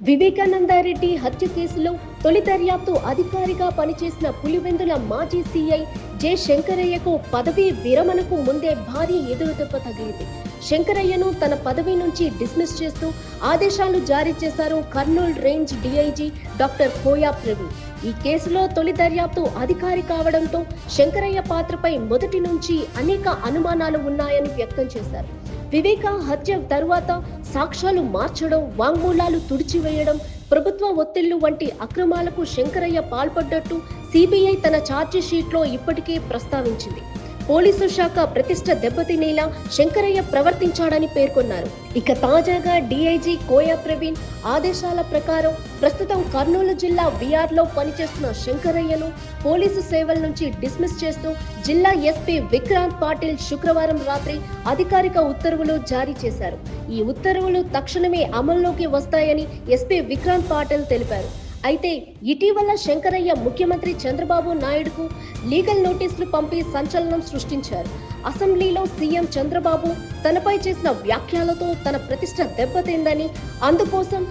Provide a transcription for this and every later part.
వివేకానందరెడ్డి హత్య కేసులో తొలి దర్యాప్తు అధికారిగా పనిచేసిన పులివెందుల మాజీ సీఐ జె శంకరయ్యకు పదవీ విరమణకు ముందే భారీ ఎదురుదెబ్బ తగిలింది. శంకరయ్యను తన పదవి నుంచి డిస్మిస్ చేస్తూ ఆదేశాలు జారీ చేశారు Kurnool range DIG doctor Koya Praveen. ఈ కేసులో తొలి దర్యాప్తు అధికారి కావడంతో శంకరయ్య పాత్రపై మొదటి నుంచి అనేక అనుమానాలు ఉన్నాయని వ్యక్తం చేశారు. వివేక హత్య తరువాత సాక్ష్యాలు మార్చడం, వాంగ్మూలాలు తుడిచివేయడం, ప్రభుత్వ ఒత్తిళ్లు వంటి అక్రమాలకు శంకరయ్య పాల్పడ్డట్టు సిబిఐ తన ఛార్జిషీట్లో ఇప్పటికే ప్రస్తావించింది. పోలీసు శాఖ ప్రతిష్ట దెబ్బతినేలా శంకరయ్య ప్రవర్తించాడని పేర్కొన్నారు. ఇక తాజాగా డీఐజీ కోయా ప్రవీణ్ ఆదేశాల ప్రకారం ప్రస్తుతం కర్నూలు జిల్లా విఆర్లో పనిచేస్తున్న శంకరయ్యను పోలీసు సేవల నుంచి డిస్మిస్ చేస్తూ జిల్లా ఎస్పీ విక్రాంత్ పాటిల్ శుక్రవారం రాత్రి అధికారిక ఉత్తర్వులు జారీ చేశారు. ఈ ఉత్తర్వులు తక్షణమే అమల్లోకి వస్తాయని ఎస్పీ విక్రాంత్ పాటిల్ తెలిపారు. అయితే ఇటీవల శంకరయ్య ముఖ్యమంత్రి చంద్రబాబు నాయుడుకు లీగల్ నోటీసులు పంపి సంచలనం సృష్టించారు. అసెంబ్లీలో సీఎం చంద్రబాబు తనపై చేసిన వ్యాఖ్యలతో తన ప్రతిష్ట దెబ్బతిందని, అందుకోసం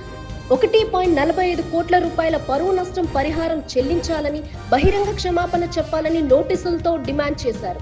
1.45 కోట్ల రూపాయల పరువు నష్టం పరిహారం చెల్లించాలని, బహిరంగ క్షమాపణ చెప్పాలని నోటీసులతో డిమాండ్ చేశారు.